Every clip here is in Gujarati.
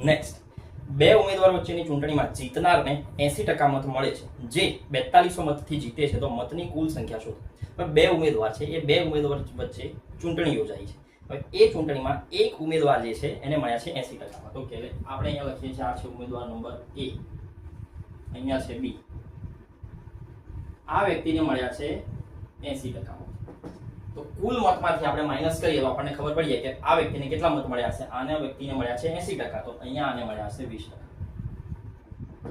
નેક્સ્ટ, બે ઉમેદવાર વચ્ચેની ચૂંટણીમાં જીતનારને 80% મત મળે છે, જે 4200 મતથી જીતે છે, તો મતની કુલ સંખ્યા શોધો. હવે બે ઉમેદવાર છે, એ બે ઉમેદવાર વચ્ચે ચૂંટણી યોજાઈ છે. હવે એ ચૂંટણીમાં એક ઉમેદવાર જે છે એને મળ્યા છે 80% મત. ઓકે, એટલે આપણે અહીંયા લખીએ છીએ, આ છે ઉમેદવાર નંબર A, અહીંયા છે B. આ વ્યક્તિને મળ્યા છે 80% મત. તો કુલ મતમાંથી આપણે માઇનસ કરીએ તો આપણને ખબર પડી જાય કે આ વ્યક્તિને કેટલા મત મળ્યા છે. આના વ્યક્તિને મળ્યા છે 80%, તો અહીંયા આને મળ્યા છે 20%.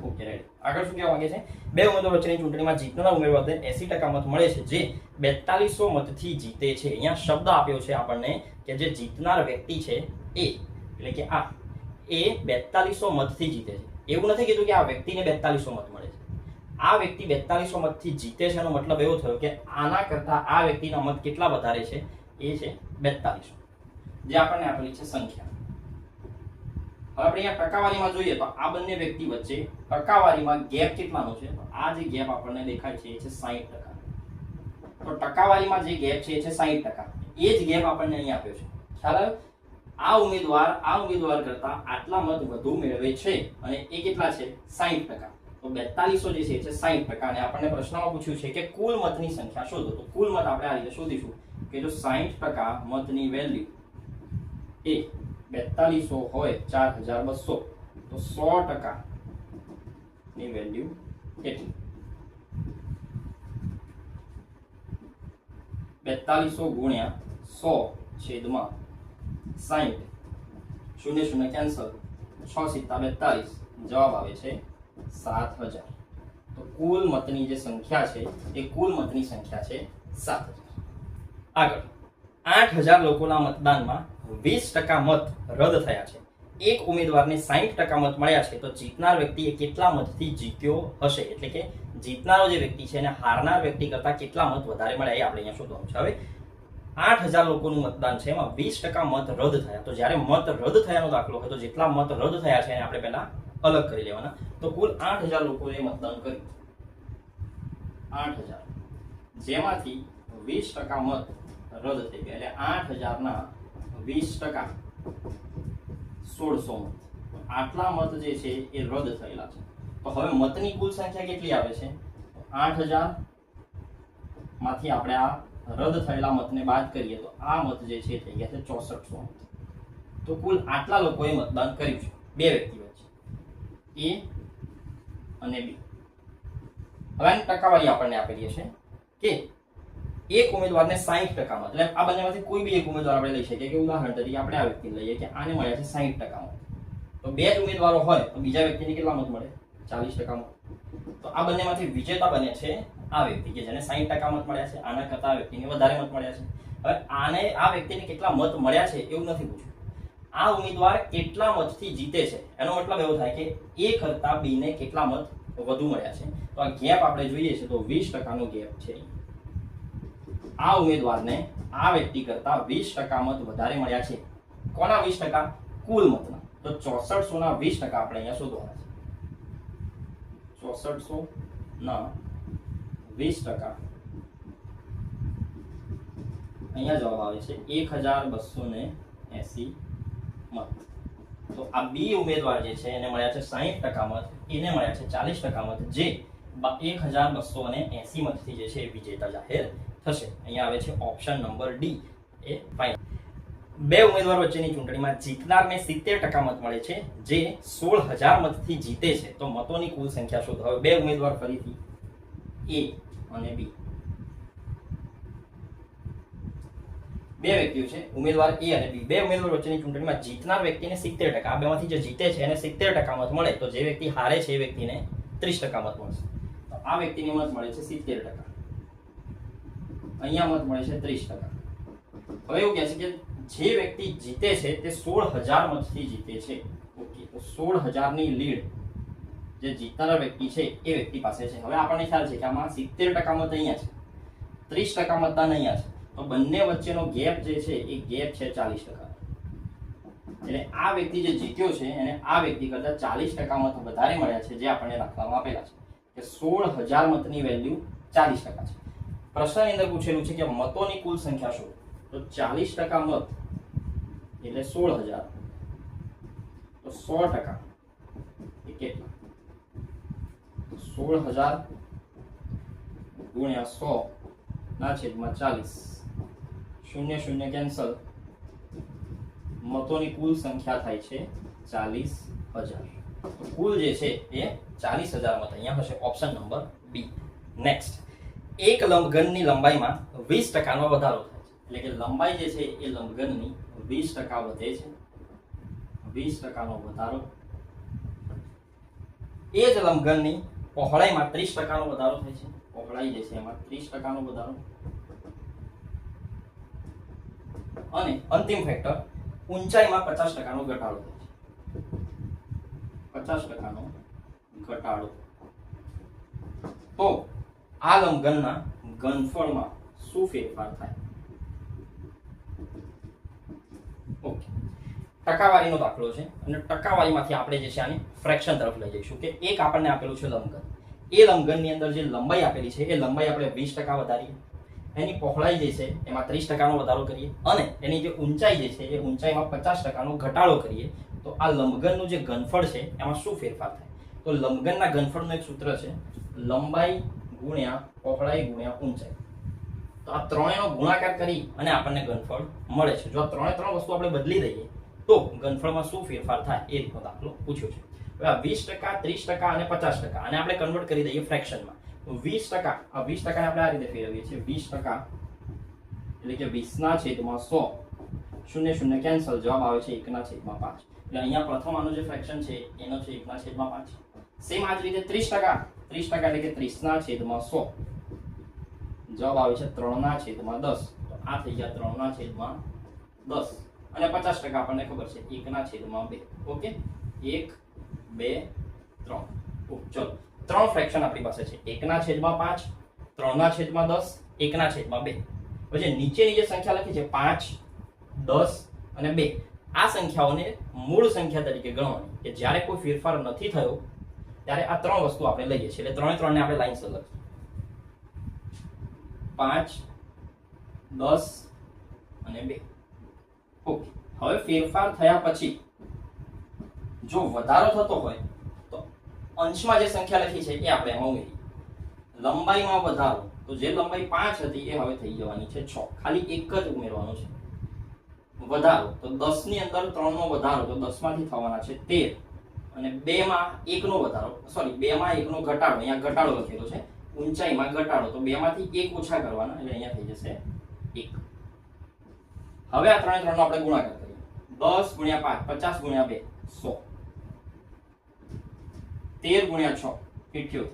Okay, ready. આગળ શું કહેવા માંગે છે? બે ઉમેદવાર વચ્ચેની ચૂંટણીમાં જીતનાર ઉમેદવારને 80% મત મળે છે, જે 4200 મતથી જીતે છે. અહીંયા શબ્દ આપ્યો છે આપણને કે જે જીતનાર વ્યક્તિ છે એ, એટલે કે આ, એ 4200 મતથી જીતે છે. એવું નથી કીધું કે આ વ્યક્તિને 4200 મત મળે છે. આ વ્યક્તિ 4200 મતથી જીતે છે એનો મતલબ એવો થયો કે આના કરતા આ વ્યક્તિના મત કેટલા વધારે છે, એ છે 4200, જે આપણને આપેલી છે સંખ્યા. હવે આપણે અહીંયા ટકાવારીમાં જોઈએ તો આ બંને વ્યક્તિ વચ્ચે ટકાવારીમાં ગેપ કેટલાનો છે? તો આ જે ગેપ આપણને દેખાય છે એ છે 60%. તો ટકાવારીમાં જે ગેપ છે એ છે 60%. એ જ ગેપ આપણને અહીંયા આપ્યો છે. ખ્યાલ આવ્યો? આ ઉમેદવાર કરતા આટલા મત વધુ મેળવે છે અને એ કેટલા છે? 60%. તો 4200 જે છે એ છે 60%. અને આપણને પ્રશ્નમાં પૂછ્યું છે કે કુલ મતની સંખ્યા શોધો. તો કુલ મત આપણે આ રીતે શોધીશું કે જો 60% મતની વેલ્યુ એ 4200 હોય 4200, તો 100% ની વેલ્યુ કેટલી? 4200 ગુણ્યા 100 છેદમાં 60, 0 0 કેન્સલ, 6 × 42, જવાબ આવે છે 7000. તો કુલ મતની જે સંખ્યા છે એ કુલ મતની સંખ્યા છે 7000. આગળ, 8000 લોકોના મતદાનમાં 20% મત રદ થયા છે. એક ઉમેદવારને 60% મત મળ્યા છે, તો જીતનાર વ્યક્તિ એ કેટલા મતથી જીત્યો હશે? એટલે કે જીતનારો જે વ્યક્તિ છે એને હારનાર વ્યક્તિ કરતા કેટલા મત વધારે મળ્યા એ આપણે અહીંયા શોધવાનું છે. હવે 8000 લોકોનું મતદાન છે, એમાં 20% મત રદ થયા. તો જ્યારે મત રદ થયાનો દાખલો હોય તો જેટલા મત રદ થયા છે એને આપણે પહેલા અલગ કરી લેવાના. તો કુલ 8000 લોકોએ મતદાન કર્યું, 8000, જેમાંથી 20% મત રદ થઈ ગયા, એટલે 8000 ના 20% 1600 મત. આટલા મત જે છે એ રદ થયેલા છે. તો હવે મતની કુલ સંખ્યા કેટલી આવે છે? 8000 માંથી આપણે આ રદ થયેલા મતને બાદ કરીએ તો આ મત જે છે થઈ ગયા છે 6400 મત. તો કુલ આટલા લોકોએ મતદાન કર્યું છે બે વ્યક્તિ વચ્ચે, A અને B. હવે આની ટકાવારી આપણને આપેલી છે કે એક ઉમેદવારને 60% મત, એટલે આ બંનેમાંથી કોઈ બી એક ઉમેદવાર આપણે લઈ શકીએ. કે ઉદાહરણ તરીકે આપણે આ વ્યક્તિને લઈએ કે આને મળ્યા છે 60% મત. તો બે જ ઉમેદવારો હોય તો બીજા વ્યક્તિને કેટલા મત મળે? 40% મત. તો આ બંનેમાંથી વિજેતા બને છે આ વ્યક્તિ કે જેને 60% મત મળ્યા છે. આના કરતા આ વ્યક્તિને વધારે મત મળ્યા છે. હવે આ વ્યક્તિને કેટલા મત મળ્યા છે એવું નથી પૂછ્યું. આ ઉમેદવાર કેટલા મતથી જીતે છે એનો મતલબ એવો થાય કે A કરતા B ને કેટલા મત વધુ મળ્યા છે. તો આ ગેપ આપણે જોઈએ છે તો 20%નો ગેપ છે. આ ઉમેદવારને આ વ્યક્તિ કરતા 20% મત વધારે મળ્યા છે. કોના 20%? કુલ મતના. તો 6400 ના 20% આપણે અહીંયા શોધવાના છે. 6400 ના 20%, અહીંયા જવાબ આવે છે 1280 મત. તો આ B ઉમેદવાર જે છે એને મળ્યા છે 60% મત, એને મળ્યા છે 40% મત, જે 1280 મતથી જે છે એ વિજેતા જાહેર થશે. અહીંયા આવે છે ઓપ્શન નંબર D એ ફાઇનલ. બે ઉમેદવાર વચ્ચેની ચૂંટણીમાં જીતનારને 70% મત મળે છે, જે 16000 મતથી જીતે છે. તો મતોની કુલ સંખ્યા શોધો. હવે બે ઉમેદવાર ફરીથી A અને B, બે વ્યક્તિઓ છે, ઉમેદવાર A અને B. બે ઉમેદવાર વચ્ચેની ચૂંટણીમાં જીતનાર વ્યક્તિને 70%, આ બેમાંથી જે જીતે છે એને 70% મત મળે, તો જે વ્યક્તિ હારે છે એ વ્યક્તિને 30% મત મળશે. તો આ વ્યક્તિને મત મળે છે 70%, અહીંયા મત મળે છે 30%. હવે એવું કહે છે કે જે વ્યક્તિ જીતે છે તે 16000 મતથી જીતે છે. ઓકે, તો 16000 ની લીડ જે જીતનાર વ્યક્તિ છે એ વ્યક્તિ પાસે છે. હવે આપણને ખ્યાલ છે કે આમાં 70% મત અહીંયા છે, 30% મતદાન અહીંયા છે. તો બંને વચ્ચેનો ગેપ જે છે એ ગેપ છે 40%. એટલે આ વ્યક્તિ જે જીત્યો છે એને આ વ્યક્તિ કરતા 40% મત વધારે મળ્યા છે, જે આપણને લખવામાં આપેલા છે કે 16000 મતની વેલ્યુ 40% છે. પ્રશ્નની અંદર પૂછેલું છે કે મતોની કુલ સંખ્યા શું? તો 40% મત એટલે 16000, તો તો 100% એ કેટલા? 16,000 ગુણ્યા 100 ના છેદમાં 40. શૂન્ય શૂન્ય કેન્સલ. મતોની કુલ સંખ્યા થાય છે 40,000. કુલ જે છે એ 40,000 મત અહીંયા હશે. ઓપ્શન નંબર બી. નેક્સ્ટ, એક લંબઘનની લંબાઈમાં 20% વધારો થાય છે. એટલે કે લંબાઈ જે છે એ લંબઘનની 20% વધે છે. 20% વધારો. એ જ લંબઘનની પહોળાઈમાં 30% વધારો થાય છે. પહોળાઈ જે છે એમાં 30% વધારો. અને અંતિમ ફેક્ટર, ઊંચાઈમાં 50% ઘટાડો થાય છે. 50% ઘટાડો. તો આ લંબઘનના ઘનફળમાં શું ફેરફાર થાય? ઓકે, ટકાવારીનો દાખલો છે અને ટકાવારીમાંથી આપણે જે છે આને ફ્રેક્શન તરફ લઈ જઈશું. કે એક આપણને આપેલું છે લંબઘન. એ લંબઘનની અંદર જે લંબાઈ આપેલી છે એ લંબાઈ આપણે 20% વધારીએ. એની પહોળાઈ જે છે એમાં 30% વધારો કરીએ અને એની જે ઊંચાઈ જે છે એ ઊંચાઈમાં 50% ઘટાડો કરીએ. તો આ લંબઘનનું જે ઘનફળ છે એમાં શું ફેરફાર થાય? તો લંબઘનના ઘનફળનું એક સૂત્ર છે, લંબાઈ ગુણ્યા પહોળાઈ ગુણ્યા ઊંચાઈ. તો આ ત્રણેયનો ગુણાકાર કરી અને આપણને ઘનફળ મળે છે. જો આ ત્રણ વસ્તુ આપણે બદલી દઈએ તો ઘનફળમાં શું ફેરફાર થાય એ રીતનો દાખલો પૂછ્યો છે. હવે આ 20%, 30% અને 50% આને આપણે કન્વર્ટ કરી દઈએ ફ્રેક્શનમાં. તો 20%, આ 20% ને આપણે આ રીતે ફેરવીએ છીએ. 20% એટલે કે 20/100. શૂન્ય શૂન્ય કેન્સલ. જવાબ આવે છે 1/5. એટલે અહીંયા પ્રથમ આનો જે ફ્રેક્શન છે એનો છે 1/5. સેમ આ જ રીતે 30%, 30% એટલે કે 30/100. જવાબ આવે છે 3/10. તો આ થઈ ગયા 3/10. અને 50% આપણને ખબર છે 1/2. ઓકે, 1, 2, 3. ચલો, ત્રણ ફ્રેક્શન આપણી પાસે છે. 1/5, 3/10, 1/2. પછી નીચેની જે સંખ્યા લખી છે 5, 10 અને 2, આ સંખ્યાઓને મૂળ સંખ્યા તરીકે ગણવાની. કે જ્યારે કોઈ ફેરફાર નથી થયો ત્યારે આ ત્રણ વસ્તુ આપણે લઈએ છીએ. એટલે ત્રણે આપણે લાઈન લખીએ. 5, 10 અને 2. ઓકે, હવે ફેરફાર થયા પછી જો વધારો થતો હોય તો અંશમાં જે સંખ્યા લખી છે એ આપણે એમાં ઉમેરીએ. લંબાઈમાં વધારો, તો જે લંબાઈ 5 હતી એ હવે થઈ જવાની છે 6. ખાલી એક જ ઉમેરવાનું છે. વધારો, તો 10 ની અંદર 3 નો વધારો, તો 10 માંથી થવાના છે 13. અને 2 માં 1 નો વધારો, સોરી 2 માં 1 નો ઘટાડો, અહીંયા ઘટાડો લખેલો છે. ઊંચાઈમાં ઘટાડો, તો 2 માંથી 1 ઓછા કરવાના, એટલે અહીંયા થઈ જશે 1. હવે આ ત્રણે ત્રણનો આપણે ગુણાકાર કરીએ. 10 ગુણ્યા 5, 50 ગુણ્યા 2, 100. 13 ગુણ્યા 6, 78.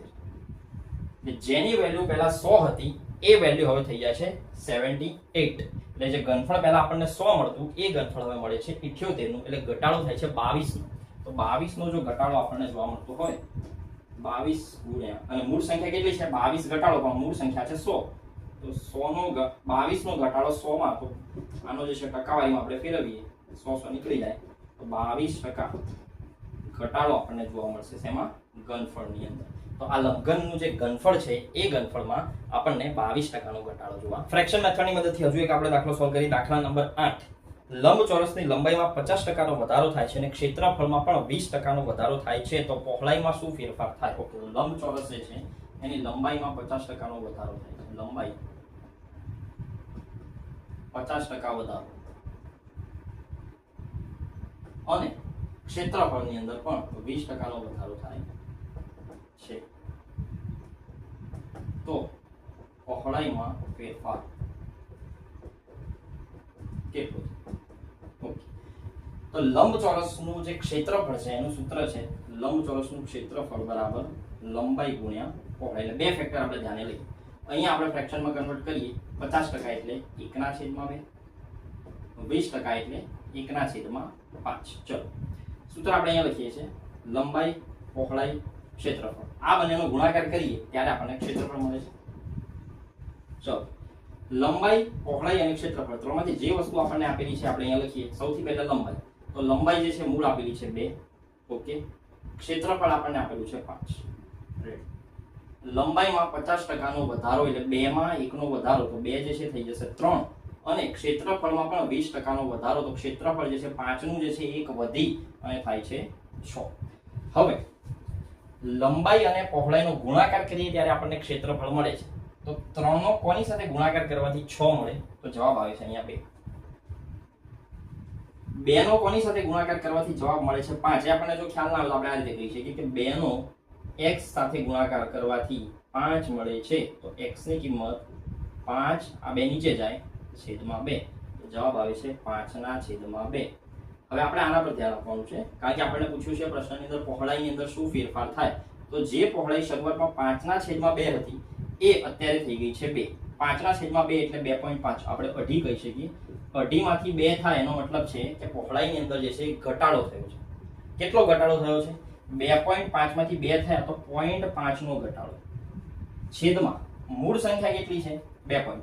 એટલે જેની વેલ્યુ પહેલા 100 હતી એ વેલ્યુ હવે થઈ જાય છે 78. એટલે જે ઘનફળ પહેલા આપણને 100 મળતું એ ઘનફળ હવે મળે છે 78 નું. એટલે ઘટાડો થાય છે 22 નો. તો 22 નો જો ઘટાડો આપણને જોવા મળતો હોય, 22 ગુણ્યા, અને મૂળ સંખ્યા કેટલી છે? 22 ઘટાડો, પણ મૂળ સંખ્યા છે 100. તો 100 નો 22 નો ઘટાડો 100 માં, તો આનો જે છે ટકાવારીમાં આપણે ફેરવીએ, 100 નીકળી જાય, તો 22% ઘટાડો આપણને જોવા મળશે. શેમાં? ઘનફળની અંદર. તો આ લંબઘનનું જે ઘનફળ છે એ ઘનફળમાં આપણને 22%નો ઘટાડો જોવા. ફ્રેક્શન મેથડની મદદથી હજુ એક આપણે દાખલો સોલ્વ કરી. દાખલા નંબર 8. લંબચોરસની લંબાઈમાં 50%નો વધારો થાય છે અને ક્ષેત્રફળમાં પણ 20%નો વધારો થાય છે. તો પહોળાઈમાં શું ફેરફાર થાય? ઓકે, લંબચોરસ જે છે એની લંબાઈમાં 50%નો વધારો થાય છે. લંબાઈ 50% વધારો અને ક્ષેત્રફળની અંદર પણ 20%નો વધારો થાય છે. તો પહોળાઈમાં ફેરફાર કેટલો? ઓકે, તો લંબચોરસનું જે ક્ષેત્રફળ છે એનું સૂત્ર છે લંબચોરસનું ક્ષેત્રફળ બરાબર લંબાઈ ગુણ્યા પહોળાઈ. એટલે બે ફેક્ટર આપણે ધ્યાને લઈએ. અહીંયા આપણે ફ્રેક્શનમાં કન્વર્ટ કરીએ. 50% એટલે 1/2, 20% એટલે 1/5. ચલો, સૂત્ર આપણે અહીંયા લખીએ છીએ લંબાઈ, પહોળાઈ, ક્ષેત્રફળ. આ બંનેનો ગુણાકાર કરીએ ત્યારે આપણને ક્ષેત્રફળ મળે છે. ચલો, લંબાઈ, પહોળાઈ અને ક્ષેત્રફળ ત્રણમાંથી જે વસ્તુ આપણને આપેલી છે આપણે અહીંયા લખીએ. સૌથી પહેલા લંબાઈ. તો લંબાઈ જે છે મૂળ આપેલી છે 2. ઓકે, ક્ષેત્રફળ આપણને આપેલું છે 5. લંબાઈમાં 50%નો વધારો, એટલે 2 માં 1 નો વધારો, તો 2 જે છે થઈ જશે 3. અને ક્ષેત્રફળમાં પણ 20% નો વધારો, તો ક્ષેત્રફળ જે છે 5 નું જે છે 1 વધી અને થાય છે 6. હવે લંબાઈ અને પહોળાઈનો ગુણાકાર કરીએ ત્યારે આપણને ક્ષેત્રફળ મળે છે. તો 3 નો કોની સાથે ગુણાકાર કરવાથી 6 મળે? તો જવાબ આવે છે અહીંયા 2. 2 નો કોની સાથે ગુણાકાર કરવાથી જવાબ મળે છે 5. એ આપણને જો ખ્યાલ ના આવે તો આપણે આ રીતે કહી શકીએ કે 2 નો x સાથે ગુણાકાર કરવાથી 5 મળે છે. તો x ની કિંમત 5, આ 2 નીચે જાય, છેદમાં 2. તો જવાબ આવે છે 5/2. હવે આપણે આના પર ધ્યાન આપવાનું છે, કારણ કે આપણને પૂછ્યું છે પ્રશ્નની અંદર પહોળાઈની અંદર શું ફેરફાર થાય. તો જે પહોળાઈ શરૂઆતમાં 5/2 હતી એ અત્યારે થઈ ગઈ છે 2. 5/2 એટલે 2.5, આપણે અઢી કહી શકીએ. અઢીમાંથી 2 થાય એનો મતલબ છે કે પહોળાઈની અંદર જે છે ઘટાડો થયો છે. કેટલો ઘટાડો થયો છે? 2.5 માંથી 2 થયા તો 0.5 નો ઘટાડો, છેદમાં મૂળ સંખ્યા કેટલી છે? 2.5.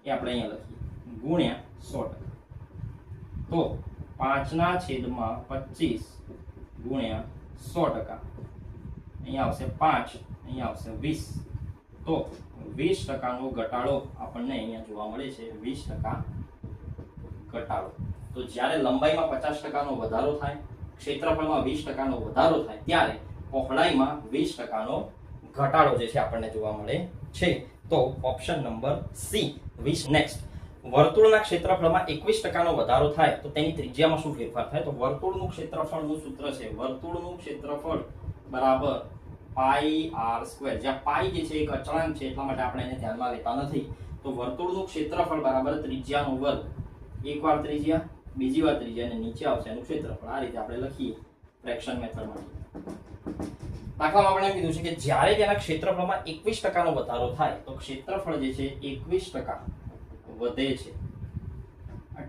એ આપણે અહીંયા લખીએ ગુણ્યા 100%. તો 5/25 ગુણ્યા 100%. અહીંયા આવશે 5, અહીંયા આવશે 20. તો 20% નો ઘટાડો આપણને અહીંયા જોવા મળે છે. 20% ઘટાડો. તો જ્યારે લંબાઈમાં 50% નો વધારો થાય, ક્ષેત્રફળમાં 20% નો વધારો થાય, ત્યારે પહોળાઈમાં 20% નો ઘટાડો જે છે આપણને જોવા મળે છે. તો ઓપ્શન નંબર સી 20. નેક્સ્ટ, વર્તુળના ક્ષેત્રફળમાં 21% નો વધારો થાય તો તેની ત્રિજ્યામાં શું ફેરફાર થાય? તો વર્તુળનું ક્ષેત્રફળનું સૂત્ર છે વર્તુળનું ક્ષેત્રફળ બરાબર πr². જ્યાં પાઈ જે છે એક અચળાંક છે એટલા માટે આપણે એને ધ્યાનમાં લેતા નથી. તો વર્તુળનું ક્ષેત્રફળ બરાબર ત્રિજ્યાનો વર્ગ, એકવાર ત્રિજ્યા, બીજી વાર ત્રિજ્યા, અને નીચે આવશે એનું ક્ષેત્રફળ. આ રીતે આપણે લખીએ ફ્રેક્શન મેથડમાં. દાખલામાં આપણે એમ કીધું છે કે જ્યારે તેના ક્ષેત્રફળમાં 21% નો વધારો થાય તો ક્ષેત્રફળ જે છે 21% વધે છે.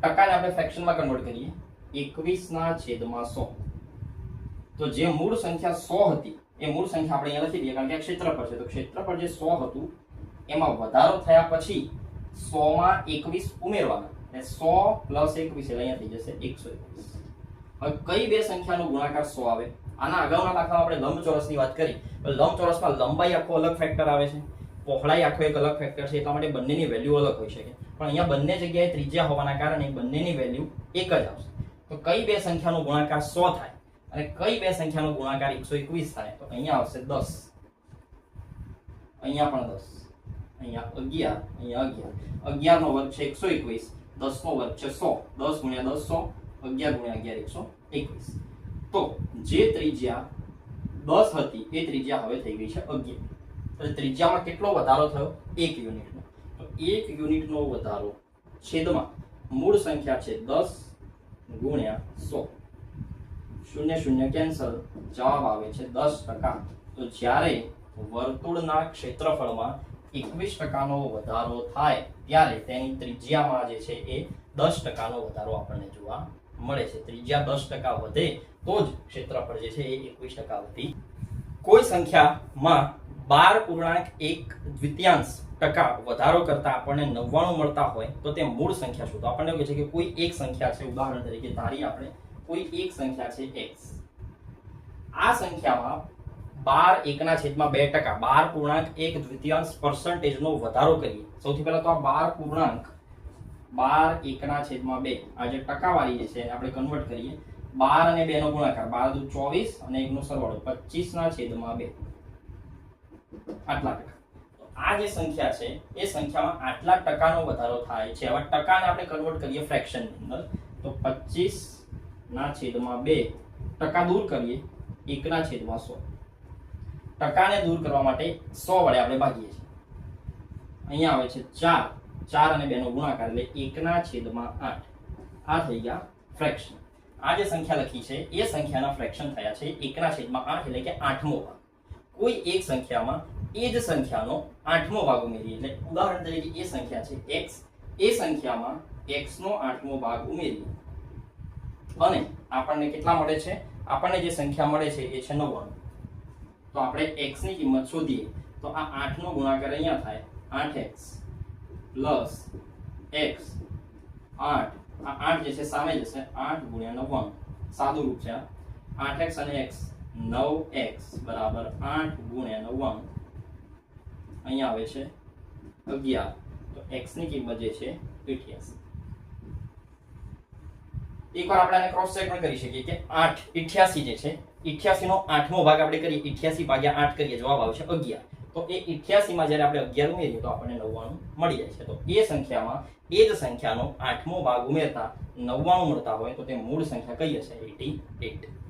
ટકાને આપણે ફ્રેક્શનમાં કન્વર્ટ કરીએ, 21/100. તો જે મૂળ સંખ્યા 100 હતી એ મૂળ સંખ્યા આપણે અહીંયા લખી દઈએ, કારણ કે ક્ષેત્રફળ છે. તો ક્ષેત્રફળ જે 100 હતું એમાં વધારો થયા પછી 100 માં 21 ઉમેરવાના, એટલે 100 + 21 એટલે અહીંયા થઈ જશે 121. હવે કઈ બે સંખ્યાનો ગુણાકાર 100 આવે? આના અગાઉના દાખલામાં આપણે લંબચોરસની વાત કરી. લંબચોરસમાં લંબાઈ આખો અલગ ફેક્ટર આવે છે, પહોળાઈ આખો એક અલગ ફેક્ટર છે, એટલા માટે બંનેની વેલ્યુ અલગ હોઈ શકે. પણ અહીંયા બંને જગ્યાએ ત્રિજ્યા હોવાના કારણે બંનેની વેલ્યુ એક જ આવશે. તો કઈ બે સંખ્યાનો ગુણાકાર 100 થાય અને કઈ બે સંખ્યાનો ગુણાકાર 121 થાય? તો અહીંયા આવશે 10, અહીંયા પણ 10, અહીંયા 11, અહીંયા 11. 11 નો વર્ગ છે 121, 10 નો વર્ગ છે 100. 10 × 10 100, 11 × 11 121. તો જે ત્રિજ્યા 10 હતી એ ત્રિજ્યા હવે થઈ ગઈ છે 11. તો ત્રિજ્યામાં કેટલો વધારો થયો? 1 યુનિટનો. તો 1 યુનિટનો વધારો છેદમાં મૂળ સંખ્યા છે 10 × 100. 0 0 કેન્સલ, જવાબ આવે છે 10%. તો જ્યારે વર્તુળના ક્ષેત્રફળમાં 21% નો વધારો થાય ત્યારે તેની ત્રિજ્યામાં જે છે એ 10% નો વધારો આપણને જોવા મળે છે. ત્રિજ્યા 10% વધે તો જ ક્ષેત્રફળ જે છે એ 21% વધી. કોઈ સંખ્યામાં 12.1 વધારો કરતા આપણને 99 મળતા હોય તો તે મૂળ સંખ્યા શું? તો આપણને એવું કહે છે કે કોઈ એક સંખ્યા છે, ઉદાહરણ તરીકે ધારી આપણે કોઈ એક સંખ્યા છે x. આ સંખ્યામાં 12.1/2%, 12.1 નો વધારો કરીએ. સૌથી પહેલા તો આ 12.1/2 આ જે ટકાવારી જે છે આપણે કન્વર્ટ કરીએ. 12 અને 2 નો ગુણાકાર, 12 × 24 અને 1 નો સરવાળો 25/2. આટલા ટકા. તો આ જે સંખ્યા છે એ સંખ્યામાં આટલા ટકાનો વધારો થાય છે. હવે ટકાને આપણે કન્વર્ટ કરીએ ફ્રેક્શનની અંદર, તો 25/2 ટકા દૂર કરીએ 1/100. ટકાને દૂર કરવા માટે 100 વડે આપણે ભાગીએ છીએ. અહીંયા આવે છે 4, 4 અને 2 નો ગુણાકાર એટલે 1/8. આ થઈ ગયા ફ્રેક્શન. આ જે સંખ્યા લખી છે એ સંખ્યાના ફ્રેક્શન થયા છે 1/8 એટલે કે 8મો ભાગ. કોઈ એક સંખ્યામાં એ જ સંખ્યાનો 8મો ભાગ ઉમેરીએ, એટલે ઉદાહરણ તરીકે એ સંખ્યા છે x, એ સંખ્યામાં x નો 8મો ભાગ ઉમેરીએ અને આપણને કેટલા મળે છે? આપણને જે સંખ્યા મળે છે એ છે 99. તો આપણે x ની કિંમત શોધીએ તો આ 8 નો ગુણાકાર અહીંયા થાય 8x પ્લસ x 8. આ 8 જે છે સામે જશે, 8 × 99 સાદું રૂપ છે. 8x અને x 9x બરાબર 8 × 99. અહીંયા આવે છે 11. તો x ની કિંમત જે છે 88. એકવાર આપણે આને ક્રોસ ચેક પણ કરી શકીએ કે 8 88 જે છે 88 નો 8મો ભાગ આપણે કરીએ 88 ભાગ્યા 8 કરીએ જવાબ આવશે 11. તો એ 88 માં જ્યારે આપણે 11 ઉમેરીએ તો આપણને 99 મળી જાય છે. તો એ સંખ્યામાં એ જ સંખ્યાનો 8મો ભાગ ઉમેરતા 99 મળતા હોય તો તે મૂળ સંખ્યા કઈ હશે? 88.